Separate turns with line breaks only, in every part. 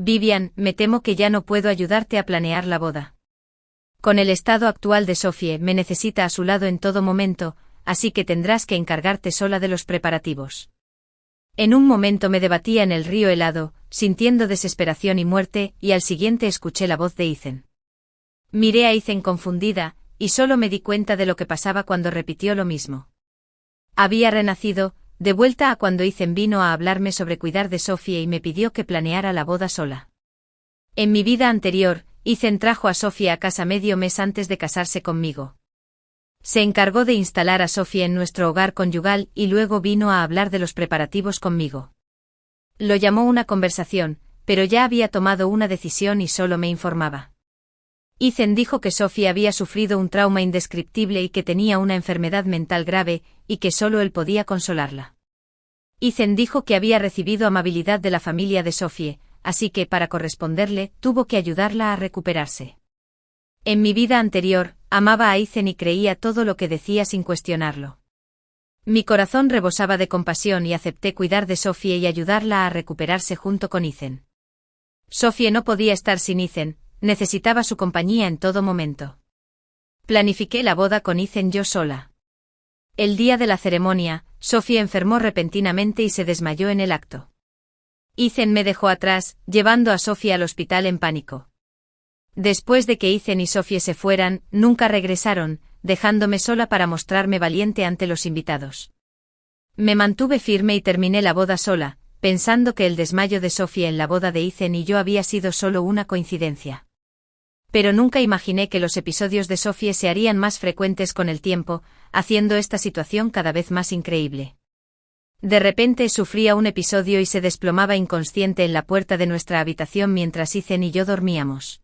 Vivian, me temo que ya no puedo ayudarte a planear la boda. Con el estado actual de Sophie, me necesita a su lado en todo momento, así que tendrás que encargarte sola de los preparativos. En un momento me debatía en el río helado, sintiendo desesperación y muerte, y al siguiente escuché la voz de Ethan. Miré a Ethan confundida, y solo me di cuenta de lo que pasaba cuando repitió lo mismo. Había renacido, de vuelta a cuando Ethan vino a hablarme sobre cuidar de Sophie y me pidió que planeara la boda sola. En mi vida anterior, Ethan trajo a Sophie a casa medio mes antes de casarse conmigo. Se encargó de instalar a Sophie en nuestro hogar conyugal y luego vino a hablar de los preparativos conmigo. Lo llamó una conversación, pero ya había tomado una decisión y solo me informaba. Ethan dijo que Sophie había sufrido un trauma indescriptible y que tenía una enfermedad mental grave, y que solo él podía consolarla. Ethan dijo que había recibido amabilidad de la familia de Sophie, así que para corresponderle, tuvo que ayudarla a recuperarse. En mi vida anterior, amaba a Ethan y creía todo lo que decía sin cuestionarlo. Mi corazón rebosaba de compasión y acepté cuidar de Sophie y ayudarla a recuperarse junto con Ethan. Sophie no podía estar sin Ethan, necesitaba su compañía en todo momento. Planifiqué la boda con Ethan yo sola. El día de la ceremonia, Sophie enfermó repentinamente y se desmayó en el acto. Ethan me dejó atrás, llevando a Sophie al hospital en pánico. Después de que Ethan y Sophie se fueran, nunca regresaron, dejándome sola para mostrarme valiente ante los invitados. Me mantuve firme y terminé la boda sola, pensando que el desmayo de Sophie en la boda de Ethan y yo había sido solo una coincidencia. Pero nunca imaginé que los episodios de Sophie se harían más frecuentes con el tiempo, haciendo esta situación cada vez más increíble. De repente sufría un episodio y se desplomaba inconsciente en la puerta de nuestra habitación mientras Ethan y yo dormíamos.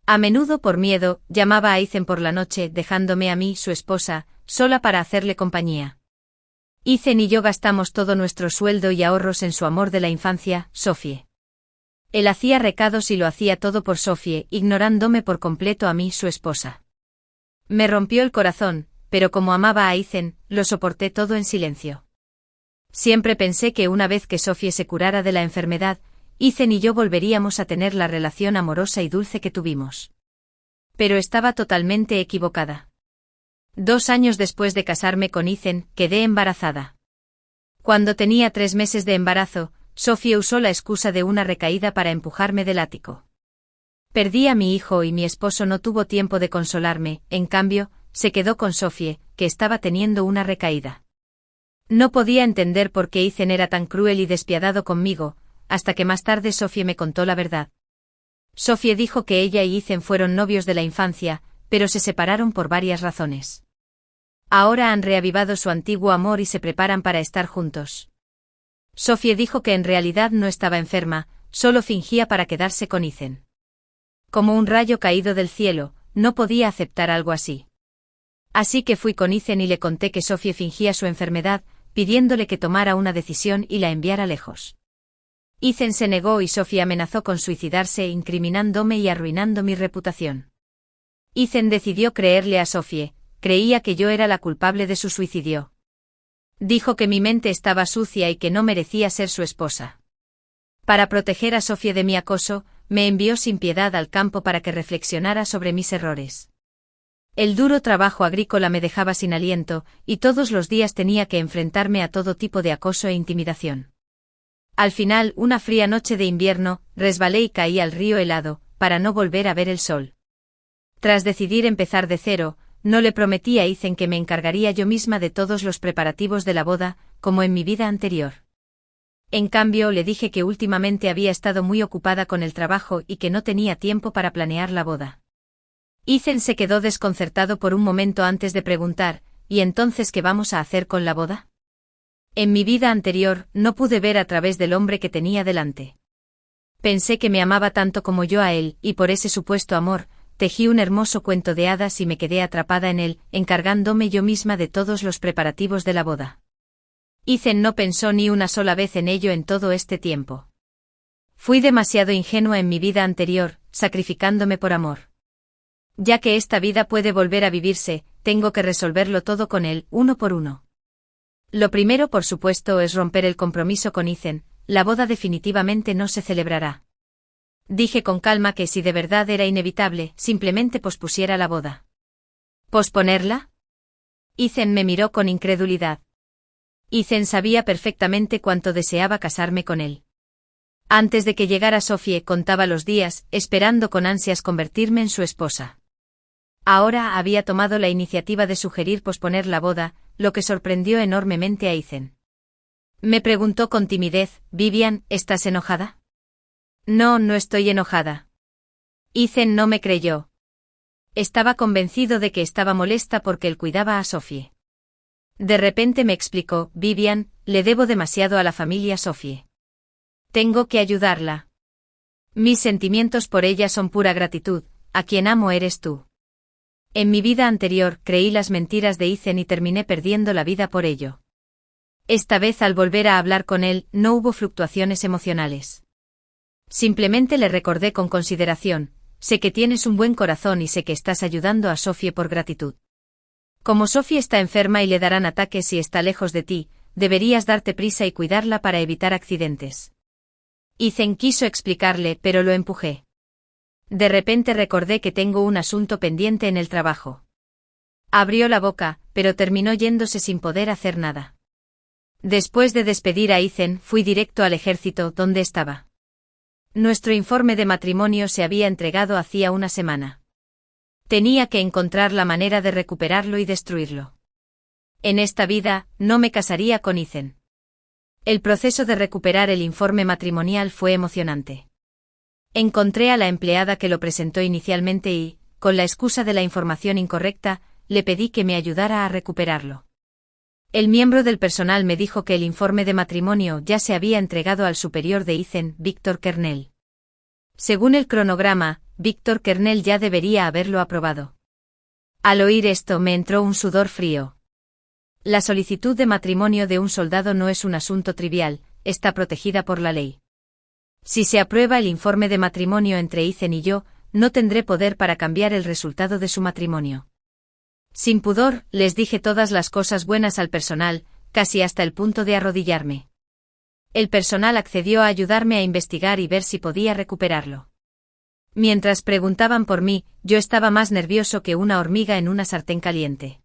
A menudo por miedo, llamaba a Ethan por la noche dejándome a mí, su esposa, sola para hacerle compañía. Ethan y yo gastamos todo nuestro sueldo y ahorros en su amor de la infancia, Sophie. Él hacía recados y lo hacía todo por Sophie, ignorándome por completo a mí, su esposa. Me rompió el corazón, pero como amaba a Ethan, lo soporté todo en silencio. Siempre pensé que una vez que Sophie se curara de la enfermedad, Ethan y yo volveríamos a tener la relación amorosa y dulce que tuvimos. Pero estaba totalmente equivocada. 2 años después de casarme con Ethan, quedé embarazada. Cuando tenía 3 meses de embarazo, Sophie usó la excusa de una recaída para empujarme del ático. Perdí a mi hijo y mi esposo no tuvo tiempo de consolarme, en cambio, se quedó con Sophie, que estaba teniendo una recaída. No podía entender por qué Ethan era tan cruel y despiadado conmigo, hasta que más tarde Sophie me contó la verdad. Sophie dijo que ella y Ethan fueron novios de la infancia, pero se separaron por varias razones. Ahora han reavivado su antiguo amor y se preparan para estar juntos. Sophie dijo que en realidad no estaba enferma, solo fingía para quedarse con Ethan. Como un rayo caído del cielo, no podía aceptar algo así. Así que fui con Ethan y le conté que Sophie fingía su enfermedad, pidiéndole que tomara una decisión y la enviara lejos. Ethan se negó y Sophie amenazó con suicidarse incriminándome y arruinando mi reputación. Ethan decidió creerle a Sophie, creía que yo era la culpable de su suicidio. Dijo que mi mente estaba sucia y que no merecía ser su esposa. Para proteger a Sophie de mi acoso, me envió sin piedad al campo para que reflexionara sobre mis errores. El duro trabajo agrícola me dejaba sin aliento, y todos los días tenía que enfrentarme a todo tipo de acoso e intimidación. Al final, una fría noche de invierno, resbalé y caí al río helado, para no volver a ver el sol. Tras decidir empezar de cero, no le prometí a Ethan que me encargaría yo misma de todos los preparativos de la boda, como en mi vida anterior. En cambio, le dije que últimamente había estado muy ocupada con el trabajo y que no tenía tiempo para planear la boda. Ethan se quedó desconcertado por un momento antes de preguntar, ¿y entonces qué vamos a hacer con la boda? En mi vida anterior, no pude ver a través del hombre que tenía delante. Pensé que me amaba tanto como yo a él, y por ese supuesto amor, tejí un hermoso cuento de hadas y me quedé atrapada en él, encargándome yo misma de todos los preparativos de la boda. Ethan no pensó ni una sola vez en ello en todo este tiempo. Fui demasiado ingenua en mi vida anterior, sacrificándome por amor. Ya que esta vida puede volver a vivirse, tengo que resolverlo todo con él, uno por uno. Lo primero, por supuesto, es romper el compromiso con Ethan, la boda definitivamente no se celebrará. Dije con calma que si de verdad era inevitable, simplemente pospusiera la boda. ¿Posponerla? Ethan me miró con incredulidad. Ethan sabía perfectamente cuánto deseaba casarme con él. Antes de que llegara Sophie contaba los días, esperando con ansias convertirme en su esposa. Ahora había tomado la iniciativa de sugerir posponer la boda, lo que sorprendió enormemente a Ethan. Me preguntó con timidez, «Vivian, ¿estás enojada?» «No, no estoy enojada». Ethan no me creyó. Estaba convencido de que estaba molesta porque él cuidaba a Sophie. De repente me explicó, «Vivian, le debo demasiado a la familia Sophie. Tengo que ayudarla. Mis sentimientos por ella son pura gratitud, a quien amo eres tú». En mi vida anterior creí las mentiras de Ethan y terminé perdiendo la vida por ello. Esta vez al volver a hablar con él, no hubo fluctuaciones emocionales. Simplemente le recordé con consideración, sé que tienes un buen corazón y sé que estás ayudando a Sophie por gratitud. Como Sophie está enferma y le darán ataques si está lejos de ti, deberías darte prisa y cuidarla para evitar accidentes. Ethan quiso explicarle, pero lo empujé. De repente recordé que tengo un asunto pendiente en el trabajo. Abrió la boca, pero terminó yéndose sin poder hacer nada. Después de despedir a Ethan, fui directo al ejército donde estaba. Nuestro informe de matrimonio se había entregado hacía una semana. Tenía que encontrar la manera de recuperarlo y destruirlo. En esta vida, no me casaría con Ethan. El proceso de recuperar el informe matrimonial fue emocionante. Encontré a la empleada que lo presentó inicialmente y, con la excusa de la información incorrecta, le pedí que me ayudara a recuperarlo. El miembro del personal me dijo que el informe de matrimonio ya se había entregado al superior de Ethan, Víctor Kernel. Según el cronograma, Víctor Kernel ya debería haberlo aprobado. Al oír esto me entró un sudor frío. La solicitud de matrimonio de un soldado no es un asunto trivial, está protegida por la ley. Si se aprueba el informe de matrimonio entre Ethan y yo, no tendré poder para cambiar el resultado de su matrimonio. Sin pudor, les dije todas las cosas buenas al personal, casi hasta el punto de arrodillarme. El personal accedió a ayudarme a investigar y ver si podía recuperarlo. Mientras preguntaban por mí, yo estaba más nervioso que una hormiga en una sartén caliente.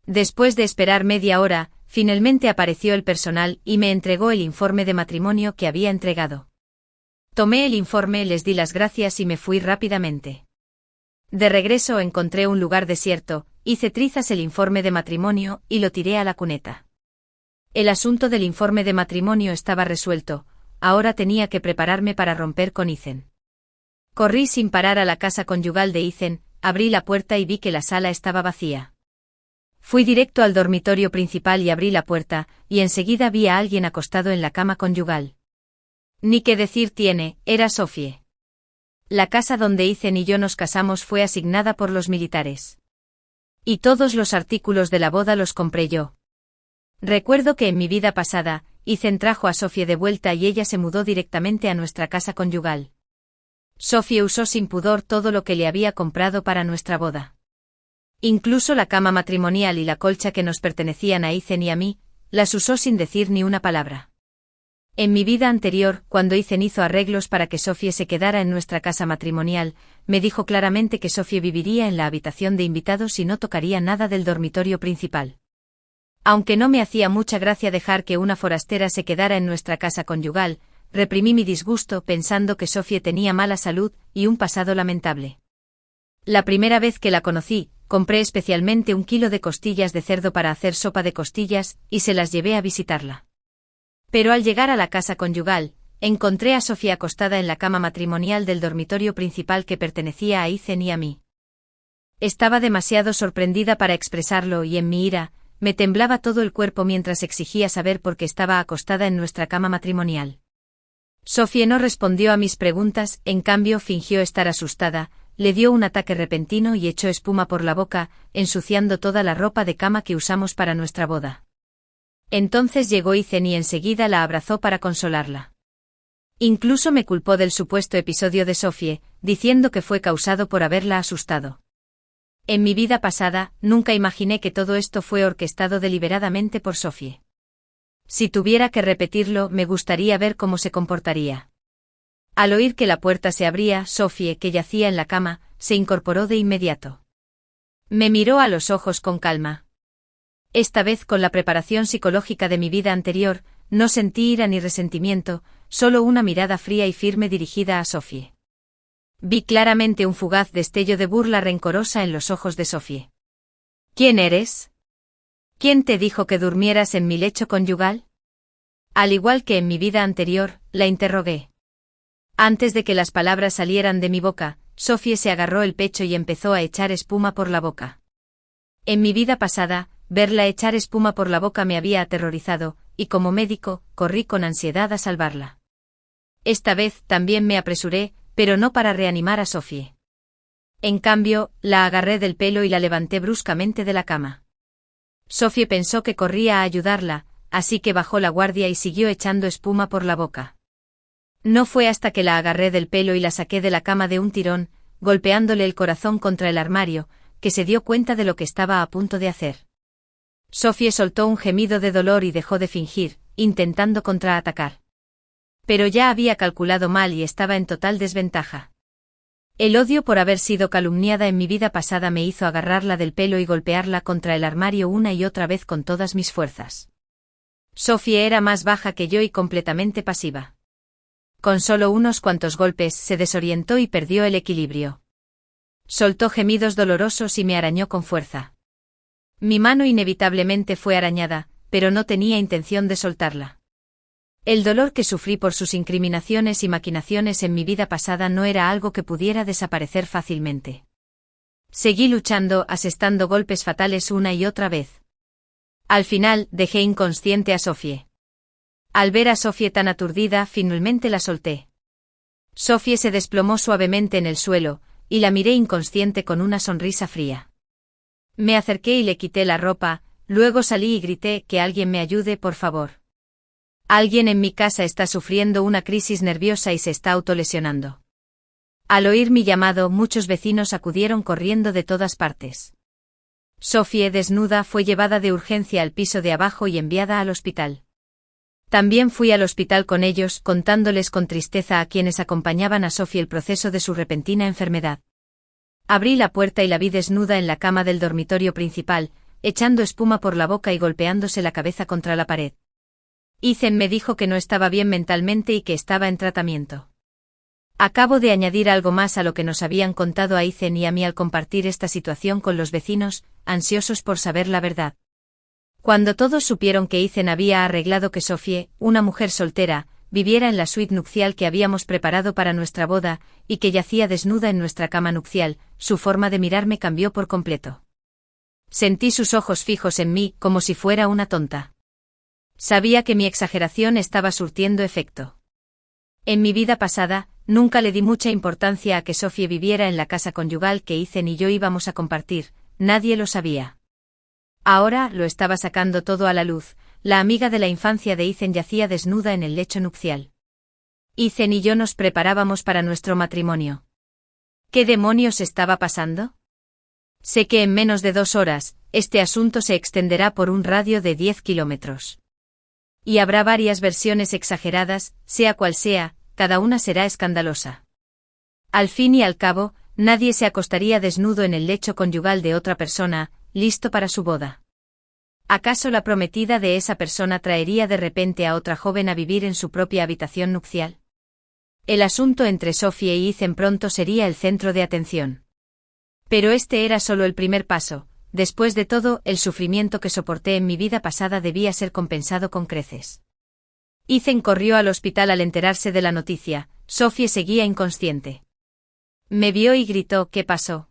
Después de esperar media hora, finalmente apareció el personal y me entregó el informe de matrimonio que había entregado. Tomé el informe, les di las gracias y me fui rápidamente. De regreso encontré un lugar desierto, hice trizas el informe de matrimonio y lo tiré a la cuneta. El asunto del informe de matrimonio estaba resuelto, ahora tenía que prepararme para romper con Ethan. Corrí sin parar a la casa conyugal de Ethan, abrí la puerta y vi que la sala estaba vacía. Fui directo al dormitorio principal y abrí la puerta, y enseguida vi a alguien acostado en la cama conyugal. Ni qué decir tiene, era Sophie. La casa donde Ethan y yo nos casamos fue asignada por los militares. Y todos los artículos de la boda los compré yo. Recuerdo que en mi vida pasada, Ethan trajo a Sophie de vuelta y ella se mudó directamente a nuestra casa conyugal. Sophie usó sin pudor todo lo que le había comprado para nuestra boda. Incluso la cama matrimonial y la colcha que nos pertenecían a Ethan y a mí, las usó sin decir ni una palabra. En mi vida anterior, cuando Ethan hizo arreglos para que Sophie se quedara en nuestra casa matrimonial, me dijo claramente que Sophie viviría en la habitación de invitados y no tocaría nada del dormitorio principal. Aunque no me hacía mucha gracia dejar que una forastera se quedara en nuestra casa conyugal, reprimí mi disgusto pensando que Sophie tenía mala salud y un pasado lamentable. La primera vez que la conocí, compré especialmente 1 kilo de costillas de cerdo para hacer sopa de costillas y se las llevé a visitarla. Pero al llegar a la casa conyugal, encontré a Sophie acostada en la cama matrimonial del dormitorio principal que pertenecía a Ethan y a mí. Estaba demasiado sorprendida para expresarlo y en mi ira, me temblaba todo el cuerpo mientras exigía saber por qué estaba acostada en nuestra cama matrimonial. Sophie no respondió a mis preguntas, en cambio fingió estar asustada, le dio un ataque repentino y echó espuma por la boca, ensuciando toda la ropa de cama que usamos para nuestra boda. Entonces llegó Ethan y enseguida la abrazó para consolarla. Incluso me culpó del supuesto episodio de Sophie, diciendo que fue causado por haberla asustado. En mi vida pasada, nunca imaginé que todo esto fue orquestado deliberadamente por Sophie. Si tuviera que repetirlo, me gustaría ver cómo se comportaría. Al oír que la puerta se abría, Sophie, que yacía en la cama, se incorporó de inmediato. Me miró a los ojos con calma. Esta vez, con la preparación psicológica de mi vida anterior, no sentí ira ni resentimiento, solo una mirada fría y firme dirigida a Sophie. Vi claramente un fugaz destello de burla rencorosa en los ojos de Sophie. ¿Quién eres? ¿Quién te dijo que durmieras en mi lecho conyugal? Al igual que en mi vida anterior, la interrogué. Antes de que las palabras salieran de mi boca, Sophie se agarró el pecho y empezó a echar espuma por la boca. En mi vida pasada, verla echar espuma por la boca me había aterrorizado, y como médico, corrí con ansiedad a salvarla. Esta vez también me apresuré, pero no para reanimar a Sophie. En cambio, la agarré del pelo y la levanté bruscamente de la cama. Sophie pensó que corría a ayudarla, así que bajó la guardia y siguió echando espuma por la boca. No fue hasta que la agarré del pelo y la saqué de la cama de un tirón, golpeándole el corazón contra el armario, que se dio cuenta de lo que estaba a punto de hacer. Sophie soltó un gemido de dolor y dejó de fingir, intentando contraatacar. Pero ya había calculado mal y estaba en total desventaja. El odio por haber sido calumniada en mi vida pasada me hizo agarrarla del pelo y golpearla contra el armario una y otra vez con todas mis fuerzas. Sophie era más baja que yo y completamente pasiva. Con solo unos cuantos golpes se desorientó y perdió el equilibrio. Soltó gemidos dolorosos y me arañó con fuerza. Mi mano inevitablemente fue arañada, pero no tenía intención de soltarla. El dolor que sufrí por sus incriminaciones y maquinaciones en mi vida pasada no era algo que pudiera desaparecer fácilmente. Seguí luchando, asestando golpes fatales una y otra vez. Al final, dejé inconsciente a Sophie. Al ver a Sophie tan aturdida, finalmente la solté. Sophie se desplomó suavemente en el suelo, y la miré inconsciente con una sonrisa fría. Me acerqué y le quité la ropa, luego salí y grité: que alguien me ayude, por favor. Alguien en mi casa está sufriendo una crisis nerviosa y se está autolesionando. Al oír mi llamado, muchos vecinos acudieron corriendo de todas partes. Sophie, desnuda, fue llevada de urgencia al piso de abajo y enviada al hospital. También fui al hospital con ellos, contándoles con tristeza a quienes acompañaban a Sophie el proceso de su repentina enfermedad. Abrí la puerta y la vi desnuda en la cama del dormitorio principal, echando espuma por la boca y golpeándose la cabeza contra la pared. Ethan me dijo que no estaba bien mentalmente y que estaba en tratamiento. Acabo de añadir algo más a lo que nos habían contado a Ethan y a mí al compartir esta situación con los vecinos, ansiosos por saber la verdad. Cuando todos supieron que Ethan había arreglado que Sophie, una mujer soltera, viviera en la suite nupcial que habíamos preparado para nuestra boda, y que yacía desnuda en nuestra cama nupcial, su forma de mirarme cambió por completo. Sentí sus ojos fijos en mí, como si fuera una tonta. Sabía que mi exageración estaba surtiendo efecto. En mi vida pasada, nunca le di mucha importancia a que Sophie viviera en la casa conyugal que Ethan y yo íbamos a compartir, nadie lo sabía. Ahora lo estaba sacando todo a la luz. La amiga de la infancia de Ethan yacía desnuda en el lecho nupcial. Ethan y yo nos preparábamos para nuestro matrimonio. ¿Qué demonios estaba pasando? Sé que en menos de 2 horas, este asunto se extenderá por un radio de 10 kilómetros. Y habrá varias versiones exageradas, sea cual sea, cada una será escandalosa. Al fin y al cabo, nadie se acostaría desnudo en el lecho conyugal de otra persona, listo para su boda. ¿Acaso la prometida de esa persona traería de repente a otra joven a vivir en su propia habitación nupcial? El asunto entre Sophie y Ethan pronto sería el centro de atención. Pero este era solo el primer paso. Después de todo, el sufrimiento que soporté en mi vida pasada debía ser compensado con creces. Ethan corrió al hospital al enterarse de la noticia. Sophie seguía inconsciente. Me vio y gritó: ¿qué pasó?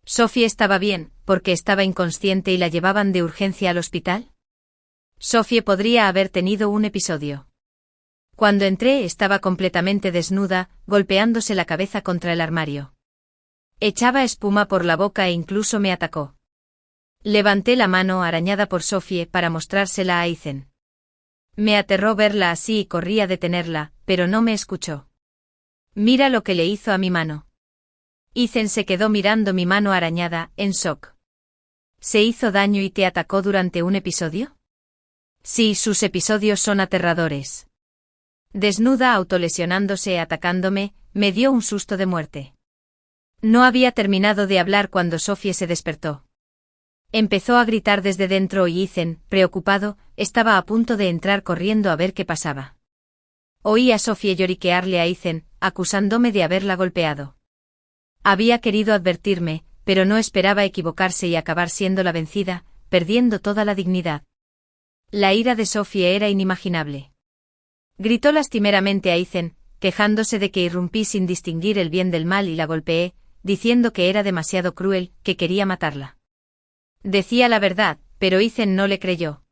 ¿Sophie estaba bien, porque estaba inconsciente y la llevaban de urgencia al hospital? Sophie podría haber tenido un episodio. Cuando entré estaba completamente desnuda, golpeándose la cabeza contra el armario. Echaba espuma por la boca e incluso me atacó. Levanté la mano arañada por Sophie para mostrársela a Ethan. Me aterró verla así y corrí a detenerla, pero no me escuchó. Mira lo que le hizo a mi mano. Ethan se quedó mirando mi mano arañada, en shock. ¿Se hizo daño y te atacó durante un episodio? Sí, sus episodios son aterradores. Desnuda, autolesionándose, atacándome, me dio un susto de muerte. No había terminado de hablar cuando Sophie se despertó. Empezó a gritar desde dentro y Ethan, preocupado, estaba a punto de entrar corriendo a ver qué pasaba. Oí a Sophie lloriquearle a Ethan, acusándome de haberla golpeado. Había querido advertirme, pero no esperaba equivocarse y acabar siendo la vencida, perdiendo toda la dignidad. La ira de Sophie era inimaginable. Gritó lastimeramente a Ethan, quejándose de que irrumpí sin distinguir el bien del mal y la golpeé, diciendo que era demasiado cruel, que quería matarla. Decía la verdad, pero Ethan no le creyó.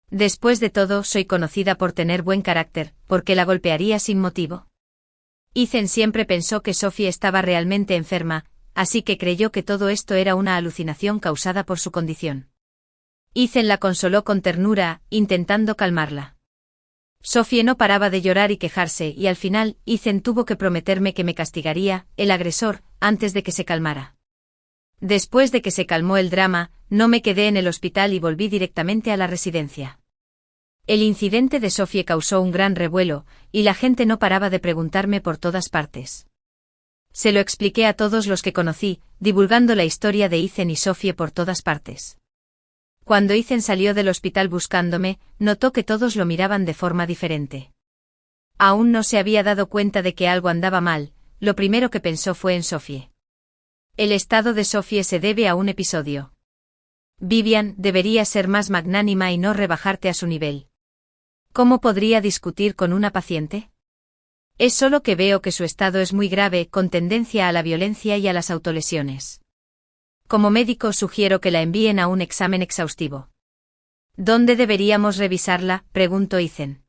Después de todo, soy conocida por tener buen carácter, ¿por qué la golpearía sin motivo? Ethan siempre pensó que Sophie estaba realmente enferma, así que creyó que todo esto era una alucinación causada por su condición. Ethan la consoló con ternura, intentando calmarla. Sophie no paraba de llorar y quejarse y al final, Ethan tuvo que prometerme que me castigaría, el agresor, antes de que se calmara. Después de que se calmó el drama, no me quedé en el hospital y volví directamente a la residencia. El incidente de Sophie causó un gran revuelo, y la gente no paraba de preguntarme por todas partes. Se lo expliqué a todos los que conocí, divulgando la historia de Ethan y Sophie por todas partes. Cuando Ethan salió del hospital buscándome, notó que todos lo miraban de forma diferente. Aún no se había dado cuenta de que algo andaba mal, lo primero que pensó fue en Sophie. El estado de Sophie se debe a un episodio. Vivian, deberías ser más magnánima y no rebajarte a su nivel. ¿Cómo podría discutir con una paciente? Es solo que veo que su estado es muy grave, con tendencia a la violencia y a las autolesiones. Como médico sugiero que la envíen a un examen exhaustivo. ¿Dónde deberíamos revisarla?, preguntó Ethan.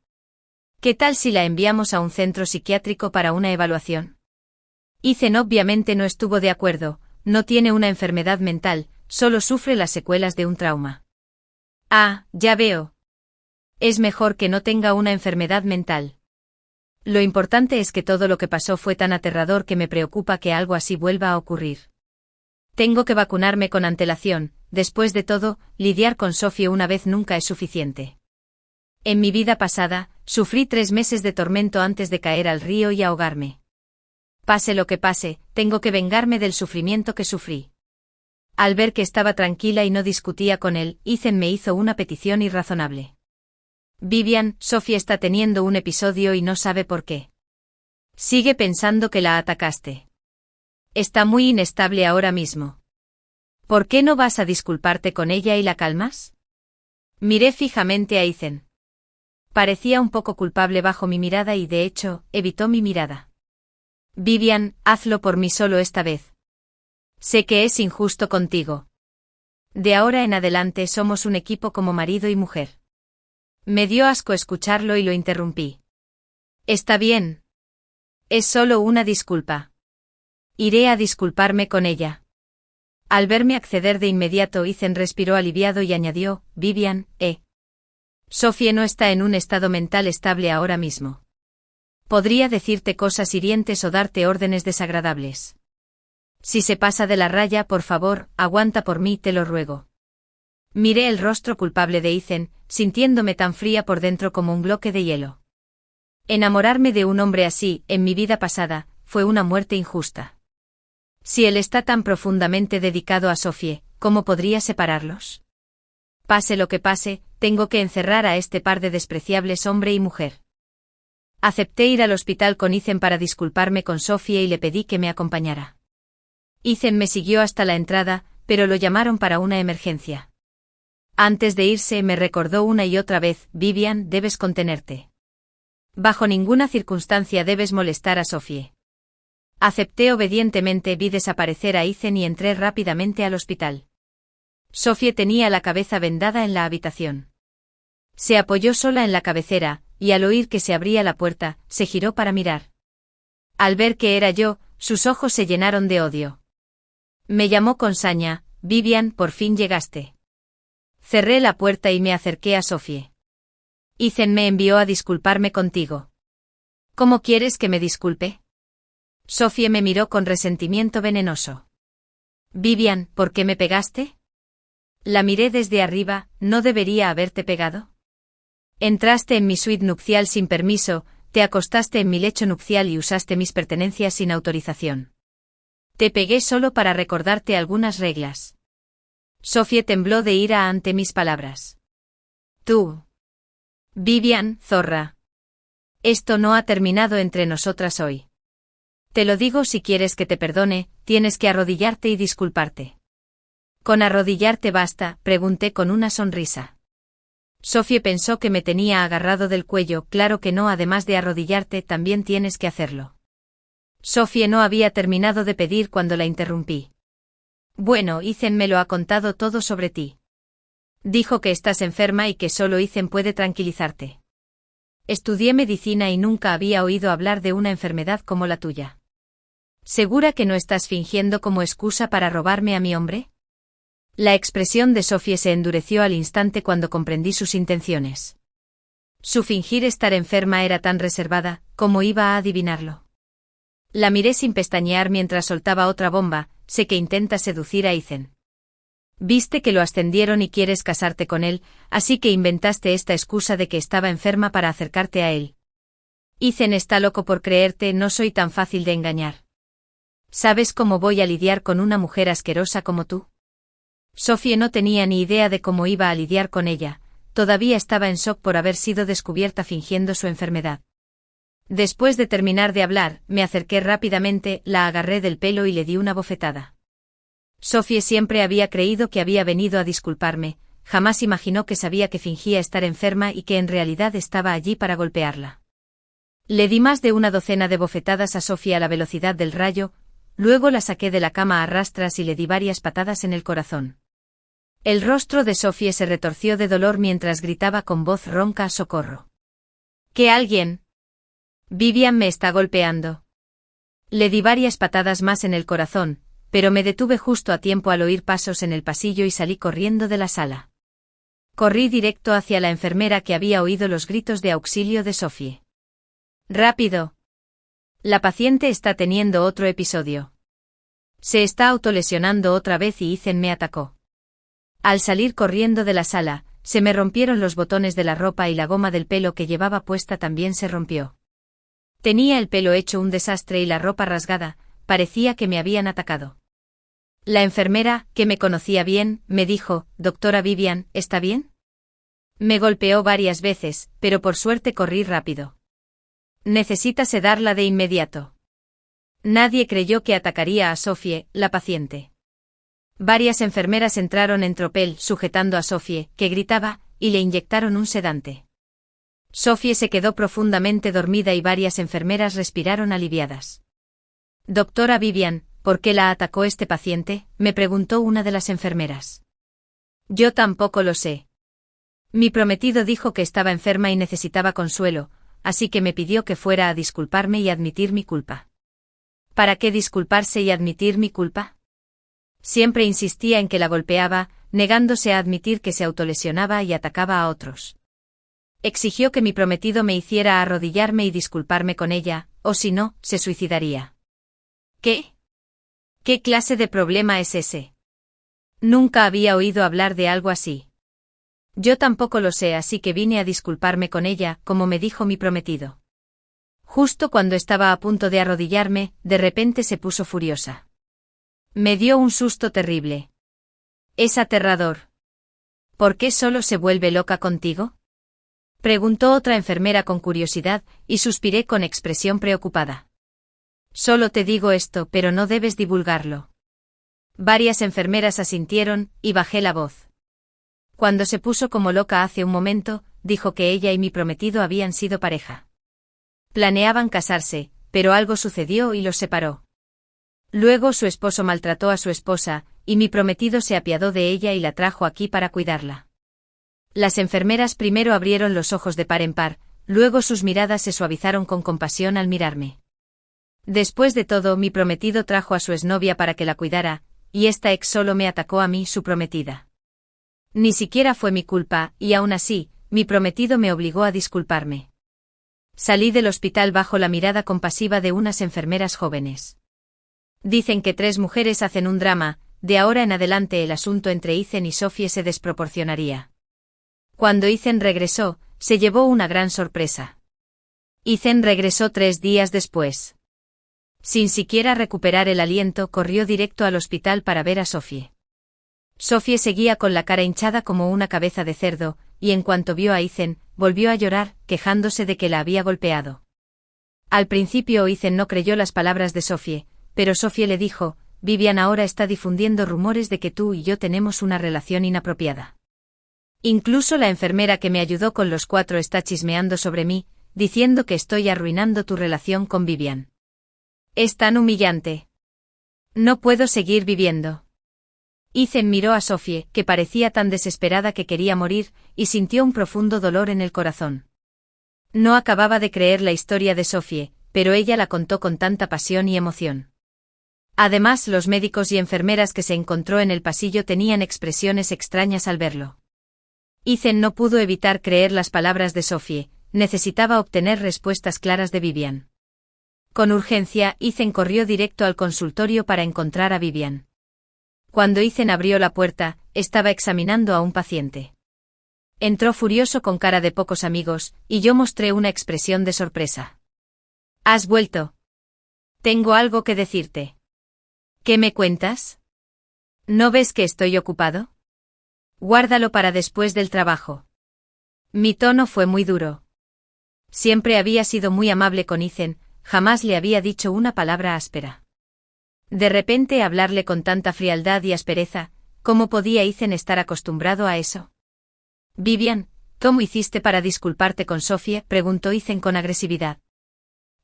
¿Qué tal si la enviamos a un centro psiquiátrico para una evaluación? Ethan obviamente no estuvo de acuerdo, no tiene una enfermedad mental, solo sufre las secuelas de un trauma. Ah, ya veo. Es mejor que no tenga una enfermedad mental. Lo importante es que todo lo que pasó fue tan aterrador que me preocupa que algo así vuelva a ocurrir. Tengo que vacunarme con antelación, después de todo, lidiar con Sophie una vez nunca es suficiente. En mi vida pasada, sufrí 3 meses de tormento antes de caer al río y ahogarme. Pase lo que pase, tengo que vengarme del sufrimiento que sufrí. Al ver que estaba tranquila y no discutía con él, Ethan me hizo una petición irrazonable. Vivian, Sophie está teniendo un episodio y no sabe por qué. Sigue pensando que la atacaste. Está muy inestable ahora mismo. ¿Por qué no vas a disculparte con ella y la calmas? Miré fijamente a Ethan. Parecía un poco culpable bajo mi mirada y de hecho, evitó mi mirada. Vivian, hazlo por mí solo esta vez. Sé que es injusto contigo. De ahora en adelante somos un equipo como marido y mujer. Me dio asco escucharlo y lo interrumpí. Está bien. Es solo una disculpa. Iré a disculparme con ella. Al verme acceder de inmediato, Ethan respiró aliviado y añadió, Vivian, Sophie no está en un estado mental estable ahora mismo. Podría decirte cosas hirientes o darte órdenes desagradables. Si se pasa de la raya, por favor, aguanta por mí, te lo ruego. Miré el rostro culpable de Ethan, sintiéndome tan fría por dentro como un bloque de hielo. Enamorarme de un hombre así, en mi vida pasada, fue una muerte injusta. Si él está tan profundamente dedicado a Sophie, ¿cómo podría separarlos? Pase lo que pase, tengo que encerrar a este par de despreciables hombre y mujer. Acepté ir al hospital con Ethan para disculparme con Sophie y le pedí que me acompañara. Ethan me siguió hasta la entrada, pero lo llamaron para una emergencia. Antes de irse me recordó una y otra vez, Vivian, debes contenerte. Bajo ninguna circunstancia debes molestar a Sophie. Acepté obedientemente, vi desaparecer a Ethan y entré rápidamente al hospital. Sophie tenía la cabeza vendada en la habitación. Se apoyó sola en la cabecera, y al oír que se abría la puerta, se giró para mirar. Al ver que era yo, sus ojos se llenaron de odio. Me llamó con saña, Vivian, por fin llegaste. Cerré la puerta y me acerqué a Sophie. Ethan me envió a disculparme contigo. ¿Cómo quieres que me disculpe? Sophie me miró con resentimiento venenoso. Vivian, ¿por qué me pegaste? La miré desde arriba, ¿no debería haberte pegado? Entraste en mi suite nupcial sin permiso, te acostaste en mi lecho nupcial y usaste mis pertenencias sin autorización. Te pegué solo para recordarte algunas reglas. Sophie tembló de ira ante mis palabras. Tú. Vivian, zorra. Esto no ha terminado entre nosotras hoy. Te lo digo, si quieres que te perdone, tienes que arrodillarte y disculparte. ¿Con arrodillarte basta?, pregunté con una sonrisa. Sophie pensó que me tenía agarrado del cuello. Claro que no, además de arrodillarte también tienes que hacerlo. Sophie no había terminado de pedir cuando la interrumpí. Bueno, Ethan me lo ha contado todo sobre ti. Dijo que estás enferma y que solo Ethan puede tranquilizarte. Estudié medicina y nunca había oído hablar de una enfermedad como la tuya. ¿Segura que no estás fingiendo como excusa para robarme a mi hombre? La expresión de Sophie se endureció al instante cuando comprendí sus intenciones. Su fingir estar enferma era tan reservada, ¿cómo iba a adivinarlo? La miré sin pestañear mientras soltaba otra bomba. Sé que intenta seducir a Ethan. Viste que lo ascendieron y quieres casarte con él, así que inventaste esta excusa de que estaba enferma para acercarte a él. Ethan está loco por creerte, no soy tan fácil de engañar. ¿Sabes cómo voy a lidiar con una mujer asquerosa como tú? Sophie no tenía ni idea de cómo iba a lidiar con ella, todavía estaba en shock por haber sido descubierta fingiendo su enfermedad. Después de terminar de hablar, me acerqué rápidamente, la agarré del pelo y le di una bofetada. Sophie siempre había creído que había venido a disculparme, jamás imaginó que sabía que fingía estar enferma y que en realidad estaba allí para golpearla. Le di más de una docena de bofetadas a Sophie a la velocidad del rayo, luego la saqué de la cama a rastras y le di varias patadas en el corazón. El rostro de Sophie se retorció de dolor mientras gritaba con voz ronca: ¡socorro! ¡Que alguien! Vivian me está golpeando. Le di varias patadas más en el corazón, pero me detuve justo a tiempo al oír pasos en el pasillo y salí corriendo de la sala. Corrí directo hacia la enfermera que había oído los gritos de auxilio de Sophie. ¡Rápido! La paciente está teniendo otro episodio. Se está autolesionando otra vez y Ethan me atacó. Al salir corriendo de la sala, se me rompieron los botones de la ropa y la goma del pelo que llevaba puesta también se rompió. Tenía el pelo hecho un desastre y la ropa rasgada, parecía que me habían atacado. La enfermera, que me conocía bien, me dijo: «Doctora Vivian, ¿está bien?». Me golpeó varias veces, pero por suerte corrí rápido. Necesita sedarla de inmediato. Nadie creyó que atacaría a Sophie, la paciente. Varias enfermeras entraron en tropel sujetando a Sophie, que gritaba, y le inyectaron un sedante. Sophie se quedó profundamente dormida y varias enfermeras respiraron aliviadas. «Doctora Vivian, ¿por qué la atacó este paciente?», me preguntó una de las enfermeras. Yo tampoco lo sé. Mi prometido dijo que estaba enferma y necesitaba consuelo, así que me pidió que fuera a disculparme y admitir mi culpa. ¿Para qué disculparse y admitir mi culpa? Siempre insistía en que la golpeaba, negándose a admitir que se autolesionaba y atacaba a otros. Exigió que mi prometido me hiciera arrodillarme y disculparme con ella, o si no, se suicidaría. ¿Qué? ¿Qué clase de problema es ese? Nunca había oído hablar de algo así. Yo tampoco lo sé, así que vine a disculparme con ella, como me dijo mi prometido. Justo cuando estaba a punto de arrodillarme, de repente se puso furiosa. Me dio un susto terrible. Es aterrador. ¿Por qué solo se vuelve loca contigo?, preguntó otra enfermera con curiosidad, y suspiré con expresión preocupada. Solo te digo esto, pero no debes divulgarlo. Varias enfermeras asintieron, y bajé la voz. Cuando se puso como loca hace un momento, dijo que ella y mi prometido habían sido pareja. Planeaban casarse, pero algo sucedió y los separó. Luego su esposo maltrató a su esposa, y mi prometido se apiadó de ella y la trajo aquí para cuidarla. Las enfermeras primero abrieron los ojos de par en par, luego sus miradas se suavizaron con compasión al mirarme. Después de todo, mi prometido trajo a su exnovia para que la cuidara, y esta ex solo me atacó a mí, su prometida. Ni siquiera fue mi culpa, y aún así, mi prometido me obligó a disculparme. Salí del hospital bajo la mirada compasiva de unas enfermeras jóvenes. Dicen que 3 mujeres hacen un drama, de ahora en adelante el asunto entre Ethan y Sophie se desproporcionaría. Cuando Ethan regresó, se llevó una gran sorpresa. Ethan regresó 3 días después. Sin siquiera recuperar el aliento, corrió directo al hospital para ver a Sophie. Sophie seguía con la cara hinchada como una cabeza de cerdo, y en cuanto vio a Ethan, volvió a llorar, quejándose de que la había golpeado. Al principio Ethan no creyó las palabras de Sophie, pero Sophie le dijo: Vivian ahora está difundiendo rumores de que tú y yo tenemos una relación inapropiada. Incluso la enfermera que me ayudó con los 4 está chismeando sobre mí, diciendo que estoy arruinando tu relación con Vivian. Es tan humillante. No puedo seguir viviendo. Ethan miró a Sophie, que parecía tan desesperada que quería morir, y sintió un profundo dolor en el corazón. No acababa de creer la historia de Sophie, pero ella la contó con tanta pasión y emoción. Además, los médicos y enfermeras que se encontró en el pasillo tenían expresiones extrañas al verlo. Ethan no pudo evitar creer las palabras de Sophie, necesitaba obtener respuestas claras de Vivian. Con urgencia, Ethan corrió directo al consultorio para encontrar a Vivian. Cuando Ethan abrió la puerta, estaba examinando a un paciente. Entró furioso con cara de pocos amigos, y yo mostré una expresión de sorpresa. ¿Has vuelto? Tengo algo que decirte. ¿Qué me cuentas? ¿No ves que estoy ocupado? Guárdalo para después del trabajo. Mi tono fue muy duro. Siempre había sido muy amable con Ethan, jamás le había dicho una palabra áspera. De repente hablarle con tanta frialdad y aspereza, ¿cómo podía Ethan estar acostumbrado a eso? Vivian, ¿cómo hiciste para disculparte con Sophie?, preguntó Ethan con agresividad.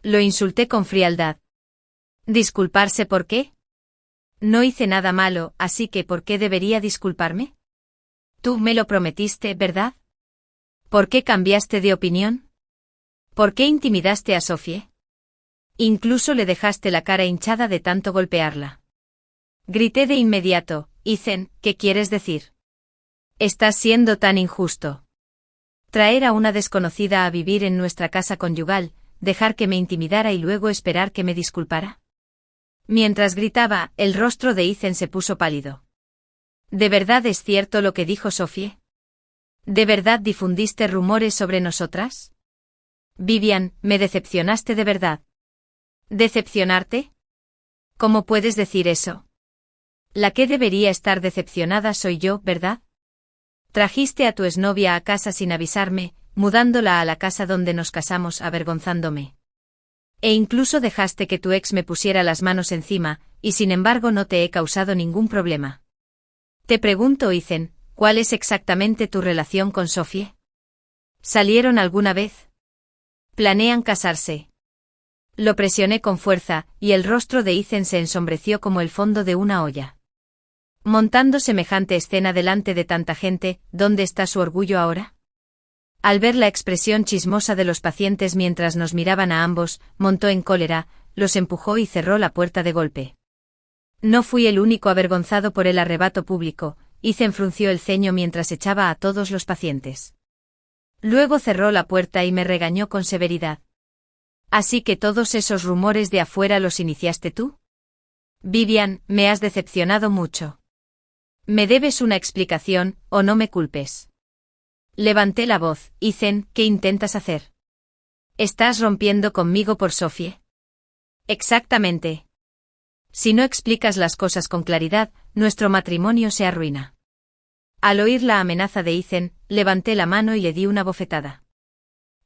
Lo insulté con frialdad. ¿Disculparse por qué? No hice nada malo, así que ¿por qué debería disculparme? Tú me lo prometiste, ¿verdad? ¿Por qué cambiaste de opinión? ¿Por qué intimidaste a Sophie? Incluso le dejaste la cara hinchada de tanto golpearla. Grité de inmediato: Ethan, ¿qué quieres decir? Estás siendo tan injusto. Traer a una desconocida a vivir en nuestra casa conyugal, dejar que me intimidara y luego esperar que me disculpara. Mientras gritaba, el rostro de Ethan se puso pálido. ¿De verdad es cierto lo que dijo Sophie? ¿De verdad difundiste rumores sobre nosotras? Vivian, me decepcionaste de verdad. ¿Decepcionarte? ¿Cómo puedes decir eso? La que debería estar decepcionada soy yo, ¿verdad? Trajiste a tu exnovia a casa sin avisarme, mudándola a la casa donde nos casamos avergonzándome. E incluso dejaste que tu ex me pusiera las manos encima, y sin embargo no te he causado ningún problema. Te pregunto, Ethan, ¿cuál es exactamente tu relación con Sophie? ¿Salieron alguna vez? ¿Planean casarse? Lo presioné con fuerza, y el rostro de Ethan se ensombreció como el fondo de una olla. Montando semejante escena delante de tanta gente, ¿dónde está su orgullo ahora? Al ver la expresión chismosa de los pacientes mientras nos miraban a ambos, montó en cólera, los empujó y cerró la puerta de golpe. No fui el único avergonzado por el arrebato público, Ethan frunció el ceño mientras echaba a todos los pacientes. Luego cerró la puerta y me regañó con severidad. ¿Así que todos esos rumores de afuera los iniciaste tú? Vivian, me has decepcionado mucho. Me debes una explicación, o no me culpes. Levanté la voz. Ethan, ¿qué intentas hacer? ¿Estás rompiendo conmigo por Sophie? Exactamente. Si no explicas las cosas con claridad, nuestro matrimonio se arruina. Al oír la amenaza de Ethan, levanté la mano y le di una bofetada.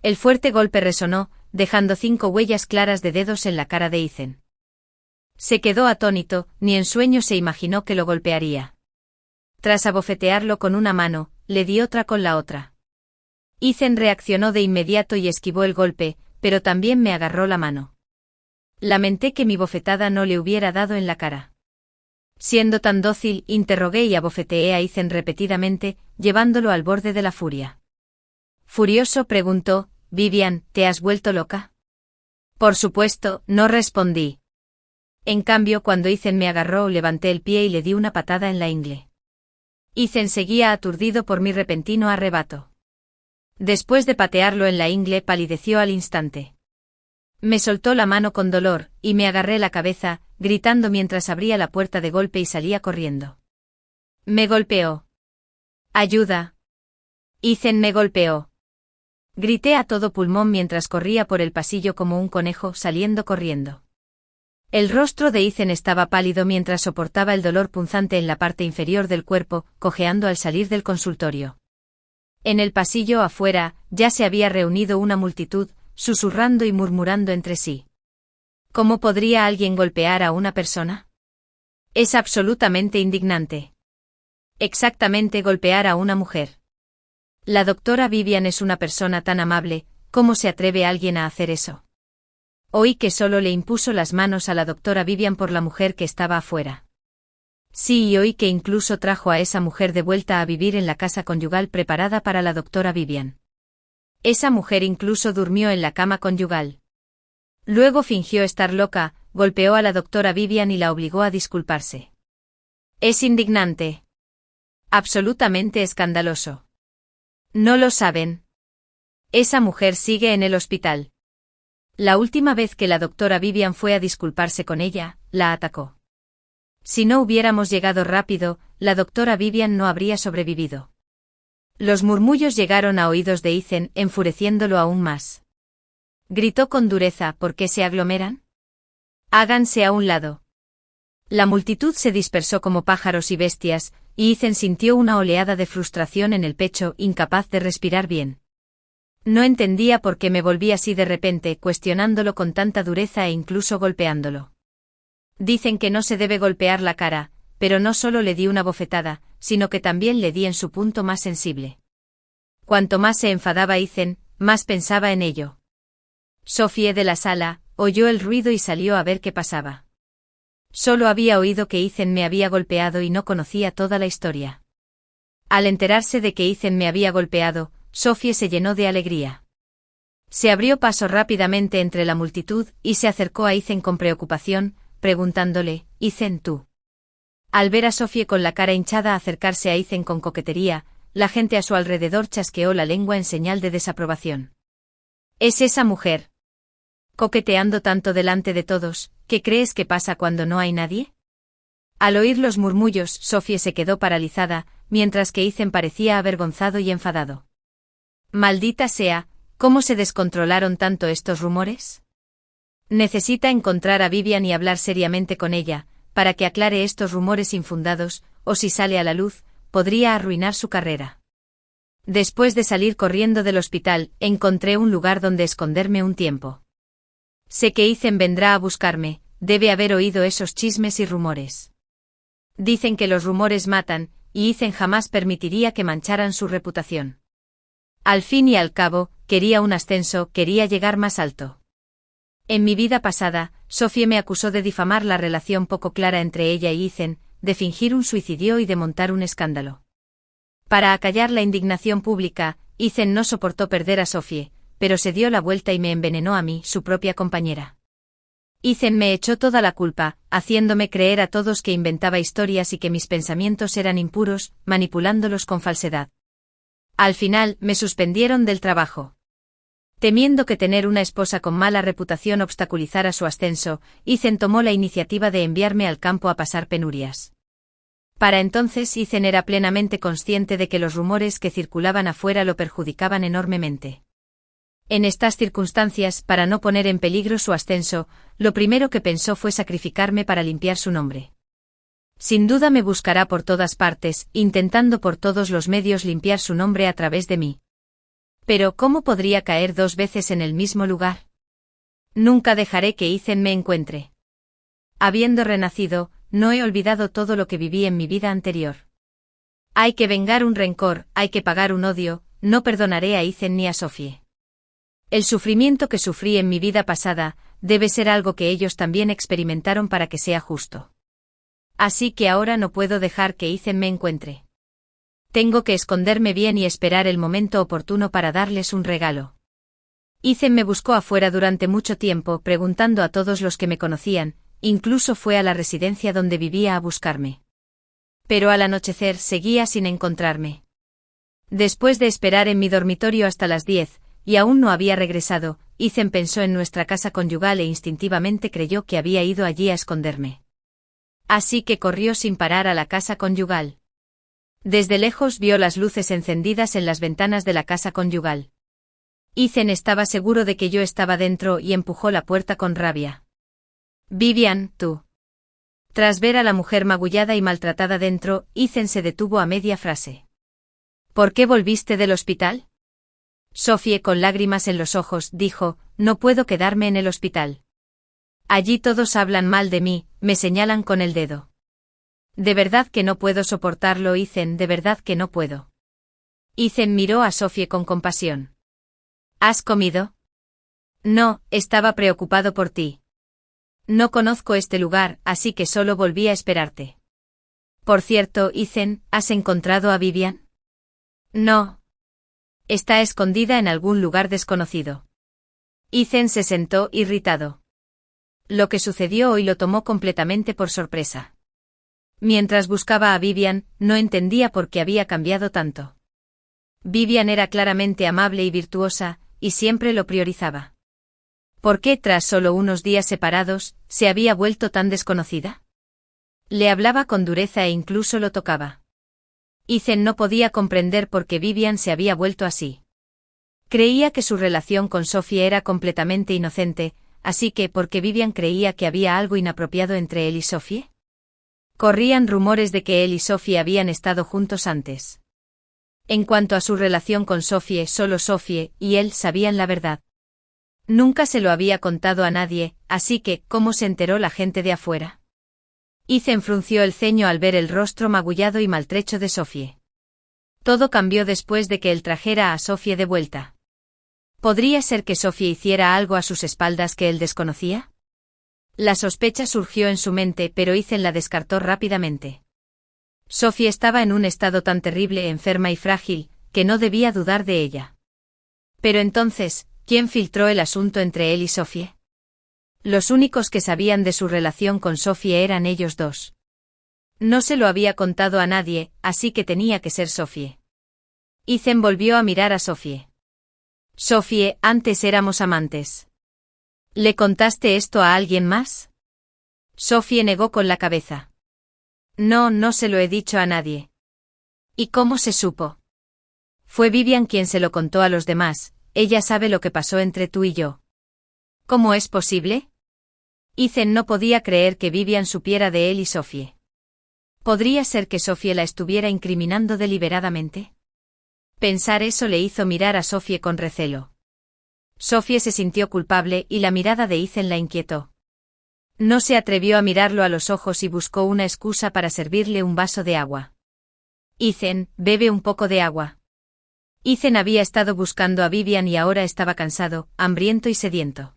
El fuerte golpe resonó, dejando 5 huellas claras de dedos en la cara de Ethan. Se quedó atónito, ni en sueños se imaginó que lo golpearía. Tras abofetearlo con una mano, le di otra con la otra. Ethan reaccionó de inmediato y esquivó el golpe, pero también me agarró la mano. Lamenté que mi bofetada no le hubiera dado en la cara. Siendo tan dócil, interrogué y abofeteé a Ethan repetidamente, llevándolo al borde de la furia. Furioso preguntó: Vivian, ¿te has vuelto loca? Por supuesto, no respondí. En cambio, cuando Ethan me agarró, levanté el pie y le di una patada en la ingle. Ethan seguía aturdido por mi repentino arrebato. Después de patearlo en la ingle, palideció al instante. Me soltó la mano con dolor, y me agarré la cabeza, gritando mientras abría la puerta de golpe y salía corriendo. Me golpeó. ¡Ayuda! Ethan me golpeó. Grité a todo pulmón mientras corría por el pasillo como un conejo saliendo corriendo. El rostro de Ethan estaba pálido mientras soportaba el dolor punzante en la parte inferior del cuerpo, cojeando al salir del consultorio. En el pasillo afuera, ya se había reunido una multitud, susurrando y murmurando entre sí. ¿Cómo podría alguien golpear a una persona? Es absolutamente indignante. Exactamente, golpear a una mujer. La doctora Vivian es una persona tan amable, ¿cómo se atreve alguien a hacer eso? Oí que solo le impuso las manos a la doctora Vivian por la mujer que estaba afuera. Sí, y oí que incluso trajo a esa mujer de vuelta a vivir en la casa conyugal preparada para la doctora Vivian. Esa mujer incluso durmió en la cama conyugal. Luego fingió estar loca, golpeó a la doctora Vivian y la obligó a disculparse. Es indignante. Absolutamente escandaloso. ¿No lo saben? Esa mujer sigue en el hospital. La última vez que la doctora Vivian fue a disculparse con ella, la atacó. Si no hubiéramos llegado rápido, la doctora Vivian no habría sobrevivido. Los murmullos llegaron a oídos de Ethan, enfureciéndolo aún más. Gritó con dureza: ¿por qué se aglomeran? Háganse a un lado. La multitud se dispersó como pájaros y bestias, y Ethan sintió una oleada de frustración en el pecho, incapaz de respirar bien. No entendía por qué me volví así de repente, cuestionándolo con tanta dureza e incluso golpeándolo. Dicen que no se debe golpear la cara, pero no solo le di una bofetada, sino que también le di en su punto más sensible. Cuanto más se enfadaba Ethan, más pensaba en ello. Sophie de la sala oyó el ruido y salió a ver qué pasaba. Solo había oído que Ethan me había golpeado y no conocía toda la historia. Al enterarse de que Ethan me había golpeado, Sophie se llenó de alegría. Se abrió paso rápidamente entre la multitud y se acercó a Ethan con preocupación, preguntándole: «Ethan, ¿tú?». Al ver a Sophie con la cara hinchada acercarse a Ethan con coquetería, la gente a su alrededor chasqueó la lengua en señal de desaprobación. «¿Es esa mujer coqueteando tanto delante de todos? ¿Qué crees que pasa cuando no hay nadie?». Al oír los murmullos, Sophie se quedó paralizada, mientras que Ethan parecía avergonzado y enfadado. «Maldita sea, ¿cómo se descontrolaron tanto estos rumores?». Necesita encontrar a Vivian y hablar seriamente con ella, para que aclare estos rumores infundados, o si sale a la luz, podría arruinar su carrera. Después de salir corriendo del hospital, encontré un lugar donde esconderme un tiempo. Sé que Ethan vendrá a buscarme, debe haber oído esos chismes y rumores. Dicen que los rumores matan, y Ethan jamás permitiría que mancharan su reputación. Al fin y al cabo, quería un ascenso, quería llegar más alto. En mi vida pasada, Sophie me acusó de difamar la relación poco clara entre ella y Ethan, de fingir un suicidio y de montar un escándalo. Para acallar la indignación pública, Ethan no soportó perder a Sophie, pero se dio la vuelta y me envenenó a mí, su propia compañera. Ethan me echó toda la culpa, haciéndome creer a todos que inventaba historias y que mis pensamientos eran impuros, manipulándolos con falsedad. Al final, me suspendieron del trabajo. Temiendo que tener una esposa con mala reputación obstaculizara su ascenso, Ethan tomó la iniciativa de enviarme al campo a pasar penurias. Para entonces Ethan era plenamente consciente de que los rumores que circulaban afuera lo perjudicaban enormemente. En estas circunstancias, para no poner en peligro su ascenso, lo primero que pensó fue sacrificarme para limpiar su nombre. Sin duda me buscará por todas partes, intentando por todos los medios limpiar su nombre a través de mí. Pero ¿cómo podría caer dos veces en el mismo lugar? Nunca dejaré que Ethan me encuentre. Habiendo renacido, no he olvidado todo lo que viví en mi vida anterior. Hay que vengar un rencor, hay que pagar un odio, no perdonaré a Ethan ni a Sophie. El sufrimiento que sufrí en mi vida pasada, debe ser algo que ellos también experimentaron para que sea justo. Así que ahora no puedo dejar que Ethan me encuentre. Tengo que esconderme bien y esperar el momento oportuno para darles un regalo. Ethan me buscó afuera durante mucho tiempo, preguntando a todos los que me conocían, incluso fue a la residencia donde vivía a buscarme. Pero al anochecer seguía sin encontrarme. Después de esperar en mi dormitorio hasta las 10, y aún no había regresado, Ethan pensó en nuestra casa conyugal e instintivamente creyó que había ido allí a esconderme. Así que corrió sin parar a la casa conyugal. Desde lejos vio las luces encendidas en las ventanas de la casa conyugal. Ethan estaba seguro de que yo estaba dentro y empujó la puerta con rabia. Vivian, tú. Tras ver a la mujer magullada y maltratada dentro, Ethan se detuvo a media frase. ¿Por qué volviste del hospital? Sophie, con lágrimas en los ojos, dijo, no puedo quedarme en el hospital. Allí todos hablan mal de mí, me señalan con el dedo. De verdad que no puedo soportarlo, Ethan, de verdad que no puedo. Ethan miró a Sophie con compasión. ¿Has comido? No, estaba preocupado por ti. No conozco este lugar, así que solo volví a esperarte. Por cierto, Ethan, ¿has encontrado a Vivian? No. Está escondida en algún lugar desconocido. Ethan se sentó irritado. Lo que sucedió hoy lo tomó completamente por sorpresa. Mientras buscaba a Vivian, no entendía por qué había cambiado tanto. Vivian era claramente amable y virtuosa, y siempre lo priorizaba. ¿Por qué tras solo unos días separados, se había vuelto tan desconocida? Le hablaba con dureza e incluso lo tocaba. Ethan no podía comprender por qué Vivian se había vuelto así. Creía que su relación con Sophie era completamente inocente, así que ¿por qué Vivian creía que había algo inapropiado entre él y Sophie? Corrían rumores de que él y Sophie habían estado juntos antes. En cuanto a su relación con Sophie, solo Sophie y él sabían la verdad. Nunca se lo había contado a nadie, así que, ¿cómo se enteró la gente de afuera? Ethan frunció el ceño al ver el rostro magullado y maltrecho de Sophie. Todo cambió después de que él trajera a Sophie de vuelta. ¿Podría ser que Sophie hiciera algo a sus espaldas que él desconocía? La sospecha surgió en su mente, pero Ethan la descartó rápidamente. Sophie estaba en un estado tan terrible, enferma y frágil, que no debía dudar de ella. Pero entonces, ¿quién filtró el asunto entre él y Sophie? Los únicos que sabían de su relación con Sophie eran ellos dos. No se lo había contado a nadie, así que tenía que ser Sophie. Ethan volvió a mirar a Sophie. Sophie, antes éramos amantes. ¿Le contaste esto a alguien más? Sophie negó con la cabeza. No, no se lo he dicho a nadie. ¿Y cómo se supo? Fue Vivian quien se lo contó a los demás, ella sabe lo que pasó entre tú y yo. ¿Cómo es posible? Ethan no podía creer que Vivian supiera de él y Sophie. ¿Podría ser que Sophie la estuviera incriminando deliberadamente? Pensar eso le hizo mirar a Sophie con recelo. Sophie se sintió culpable y la mirada de Ethan la inquietó. No se atrevió a mirarlo a los ojos y buscó una excusa para servirle un vaso de agua. Ethan, bebe un poco de agua. Ethan había estado buscando a Vivian y ahora estaba cansado, hambriento y sediento.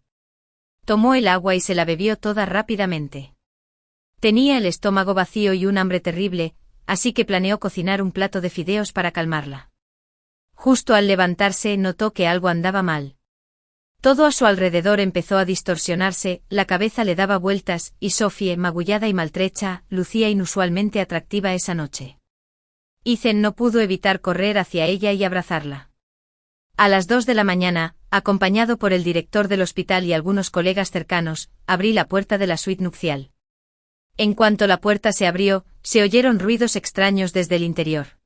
Tomó el agua y se la bebió toda rápidamente. Tenía el estómago vacío y un hambre terrible, así que planeó cocinar un plato de fideos para calmarla. Justo al levantarse notó que algo andaba mal. Todo a su alrededor empezó a distorsionarse, la cabeza le daba vueltas, y Sophie, magullada y maltrecha, lucía inusualmente atractiva esa noche. Ethan no pudo evitar correr hacia ella y abrazarla. A las 2 de la mañana, acompañado por el director del hospital y algunos colegas cercanos, abrí la puerta de la suite nupcial. En cuanto la puerta se abrió, se oyeron ruidos extraños desde el interior.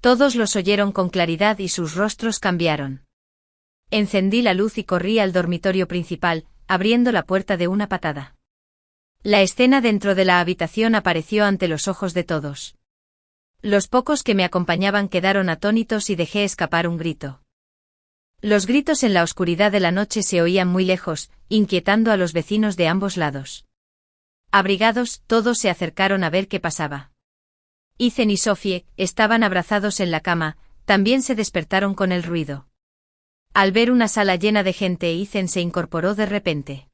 Todos los oyeron con claridad y sus rostros cambiaron. Encendí la luz y corrí al dormitorio principal, abriendo la puerta de una patada. La escena dentro de la habitación apareció ante los ojos de todos. Los pocos que me acompañaban quedaron atónitos y dejé escapar un grito. Los gritos en la oscuridad de la noche se oían muy lejos, inquietando a los vecinos de ambos lados. Abrigados, todos se acercaron a ver qué pasaba. Ethan y Sophie estaban abrazados en la cama, también se despertaron con el ruido. Al ver una sala llena de gente, Ethan se incorporó de repente.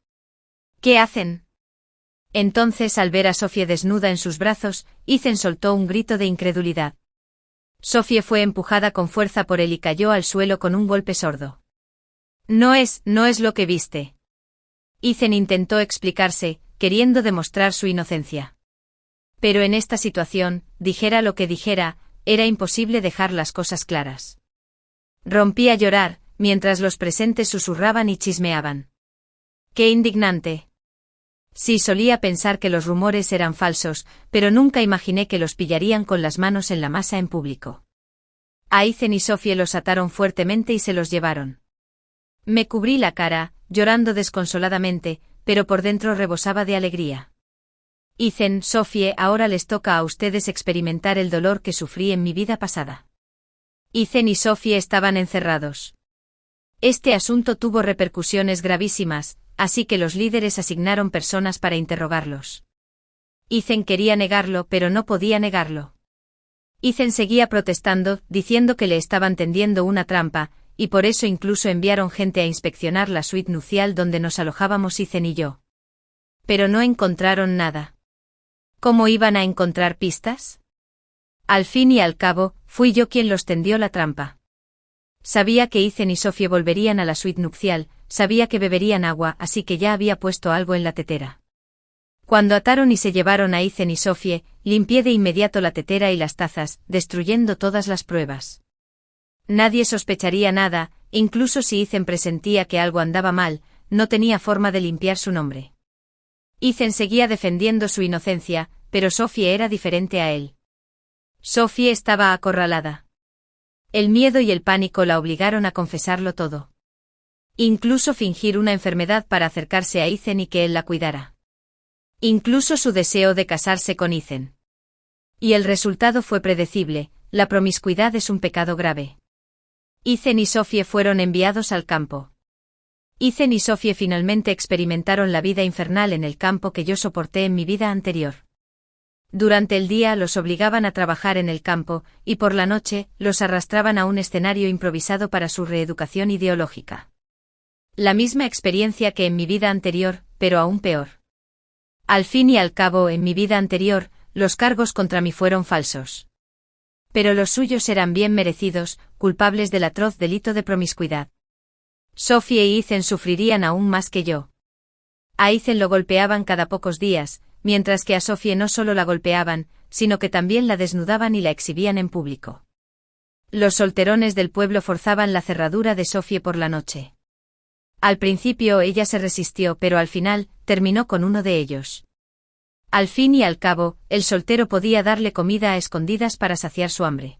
¿Qué hacen? Entonces, al ver a Sophie desnuda en sus brazos, Ethan soltó un grito de incredulidad. Sophie fue empujada con fuerza por él y cayó al suelo con un golpe sordo. No es lo que viste. Ethan intentó explicarse, queriendo demostrar su inocencia. Pero en esta situación, dijera lo que dijera, era imposible dejar las cosas claras. Rompí a llorar, mientras los presentes susurraban y chismeaban. ¡Qué indignante! Sí, solía pensar que los rumores eran falsos, pero nunca imaginé que los pillarían con las manos en la masa en público. A Ethan y Sophie los ataron fuertemente y se los llevaron. Me cubrí la cara, llorando desconsoladamente, pero por dentro rebosaba de alegría. Ethan, Sophie, ahora les toca a ustedes experimentar el dolor que sufrí en mi vida pasada. Ethan y Sophie estaban encerrados. Este asunto tuvo repercusiones gravísimas, así que los líderes asignaron personas para interrogarlos. Ethan quería negarlo, pero no podía negarlo. Ethan seguía protestando, diciendo que le estaban tendiendo una trampa, y por eso incluso enviaron gente a inspeccionar la suite nupcial donde nos alojábamos Ethan y yo. Pero no encontraron nada. ¿Cómo iban a encontrar pistas? Al fin y al cabo, fui yo quien los tendió la trampa. Sabía que Ethan y Sophie volverían a la suite nupcial, sabía que beberían agua, así que ya había puesto algo en la tetera. Cuando ataron y se llevaron a Ethan y Sophie, limpié de inmediato la tetera y las tazas, destruyendo todas las pruebas. Nadie sospecharía nada, incluso si Ethan presentía que algo andaba mal, no tenía forma de limpiar su nombre. Ethan seguía defendiendo su inocencia, pero Sophie era diferente a él. Sophie estaba acorralada. El miedo y el pánico la obligaron a confesarlo todo. Incluso fingir una enfermedad para acercarse a Ethan y que él la cuidara. Incluso su deseo de casarse con Ethan. Y el resultado fue predecible: la promiscuidad es un pecado grave. Ethan y Sophie fueron enviados al campo. Ethan y Sophie finalmente experimentaron la vida infernal en el campo que yo soporté en mi vida anterior. Durante el día los obligaban a trabajar en el campo, y por la noche los arrastraban a un escenario improvisado para su reeducación ideológica. La misma experiencia que en mi vida anterior, pero aún peor. Al fin y al cabo, en mi vida anterior, los cargos contra mí fueron falsos. Pero los suyos eran bien merecidos, culpables del atroz delito de promiscuidad. Sophie y Ethan sufrirían aún más que yo. A Ethan lo golpeaban cada pocos días, mientras que a Sophie no solo la golpeaban, sino que también la desnudaban y la exhibían en público. Los solterones del pueblo forzaban la cerradura de Sophie por la noche. Al principio ella se resistió, pero al final, terminó con uno de ellos. Al fin y al cabo, el soltero podía darle comida a escondidas para saciar su hambre.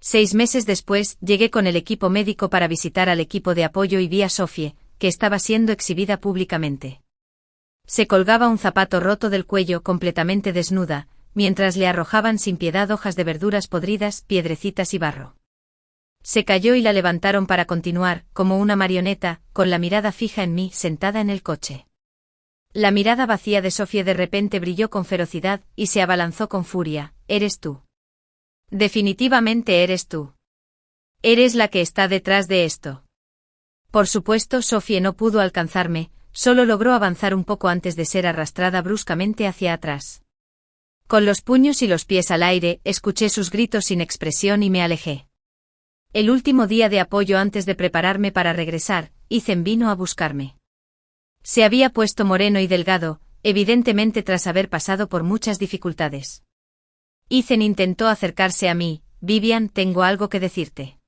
6 meses después, llegué con el equipo médico para visitar al equipo de apoyo y vi a Sophie, que estaba siendo exhibida públicamente. Se colgaba un zapato roto del cuello completamente desnuda, mientras le arrojaban sin piedad hojas de verduras podridas, piedrecitas y barro. Se cayó y la levantaron para continuar, como una marioneta, con la mirada fija en mí, sentada en el coche. La mirada vacía de Sophie de repente brilló con ferocidad, y se abalanzó con furia. «Eres tú. Definitivamente eres tú. Eres la que está detrás de esto». Por supuesto, Sophie no pudo alcanzarme, solo logró avanzar un poco antes de ser arrastrada bruscamente hacia atrás. Con los puños y los pies al aire, escuché sus gritos sin expresión y me alejé. El último día de apoyo antes de prepararme para regresar, Ethan vino a buscarme. Se había puesto moreno y delgado, evidentemente tras haber pasado por muchas dificultades. Ethan intentó acercarse a mí. «Vivian, tengo algo que decirte».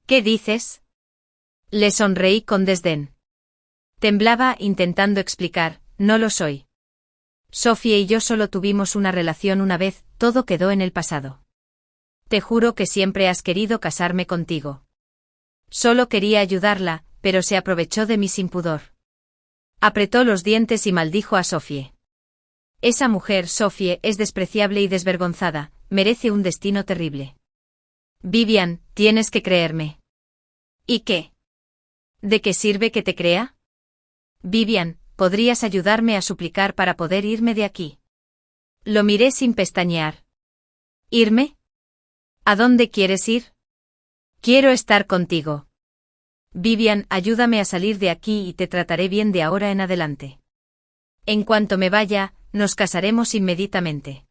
«¿Qué dices?». Le sonreí con desdén. Temblaba intentando explicar: «No lo soy. Sophie y yo solo tuvimos una relación una vez, todo quedó en el pasado. Te juro que siempre has querido casarme contigo». Solo quería ayudarla, pero se aprovechó de mi sin pudor. Apretó los dientes y maldijo a Sophie. Esa mujer, Sophie, es despreciable y desvergonzada, merece un destino terrible. Vivian, tienes que creerme. ¿Y qué? ¿De qué sirve que te crea? Vivian, ¿podrías ayudarme a suplicar para poder irme de aquí? Lo miré sin pestañear. ¿Irme? ¿A dónde quieres ir? Quiero estar contigo. Vivian, ayúdame a salir de aquí y te trataré bien de ahora en adelante. En cuanto me vaya, nos casaremos inmediatamente.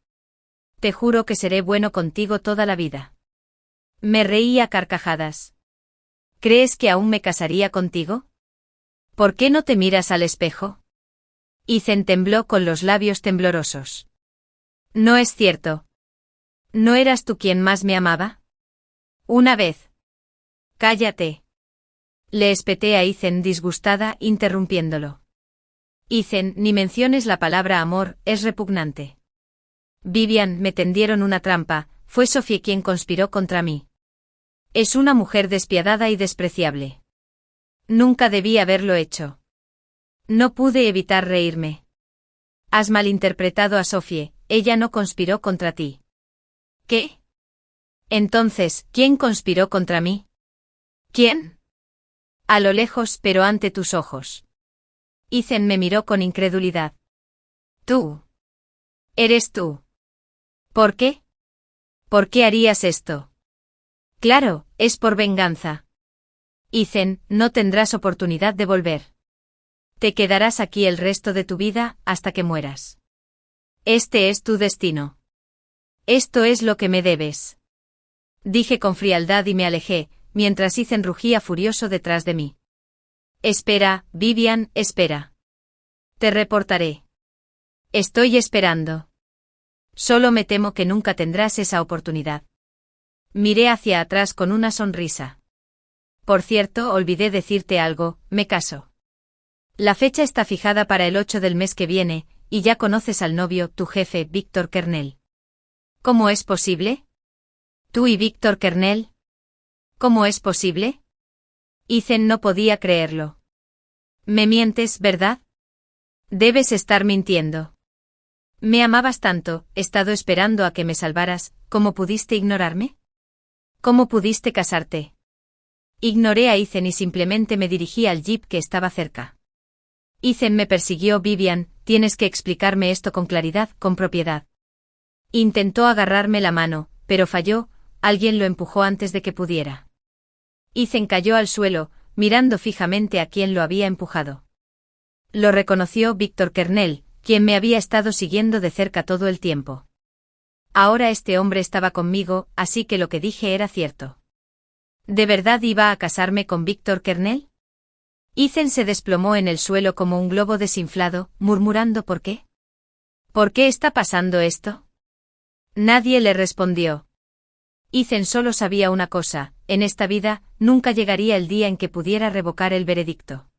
Te juro que seré bueno contigo toda la vida. Me reí a carcajadas. ¿Crees que aún me casaría contigo? ¿Por qué no te miras al espejo? Ethan tembló con los labios temblorosos. No es cierto. ¿No eras tú quien más me amaba? Una vez. Cállate. Le espeté a Ethan disgustada, interrumpiéndolo. Ethan, ni menciones la palabra amor, es repugnante. Vivian, me tendieron una trampa, fue Sophie quien conspiró contra mí. Es una mujer despiadada y despreciable. Nunca debí haberlo hecho. No pude evitar reírme. Has malinterpretado a Sophie, ella no conspiró contra ti. ¿Qué? Entonces, ¿quién conspiró contra mí? ¿Quién? A lo lejos, pero ante tus ojos. Ethan me miró con incredulidad. Tú. Eres tú. ¿Por qué? ¿Por qué harías esto? Claro, es por venganza. Ethan, no tendrás oportunidad de volver. Te quedarás aquí el resto de tu vida, hasta que mueras. Este es tu destino. Esto es lo que me debes. Dije con frialdad y me alejé, mientras Ethan rugía furioso detrás de mí. Espera, Vivian, espera. Te reportaré. Estoy esperando. Solo me temo que nunca tendrás esa oportunidad. Miré hacia atrás con una sonrisa. Por cierto, olvidé decirte algo, me caso. La fecha está fijada para el 8 del mes que viene, y ya conoces al novio, tu jefe, Víctor Kernel. ¿Cómo es posible? ¿Tú y Víctor Kernel? ¿Cómo es posible? Ethan no podía creerlo. Me mientes, ¿verdad? Debes estar mintiendo. Me amabas tanto, he estado esperando a que me salvaras, ¿cómo pudiste ignorarme? ¿Cómo pudiste casarte? Ignoré a Ethan y simplemente me dirigí al jeep que estaba cerca. Ethan me persiguió. Vivian, tienes que explicarme esto con claridad, con propiedad. Intentó agarrarme la mano, pero falló, alguien lo empujó antes de que pudiera. Ethan cayó al suelo, mirando fijamente a quien lo había empujado. Lo reconoció Víctor Kernel, quien me había estado siguiendo de cerca todo el tiempo. Ahora este hombre estaba conmigo, así que lo que dije era cierto. ¿De verdad iba a casarme con Víctor Kernel? Ethan se desplomó en el suelo como un globo desinflado, murmurando ¿por qué? ¿Por qué está pasando esto? Nadie le respondió. Ethan solo sabía una cosa, en esta vida, nunca llegaría el día en que pudiera revocar el veredicto.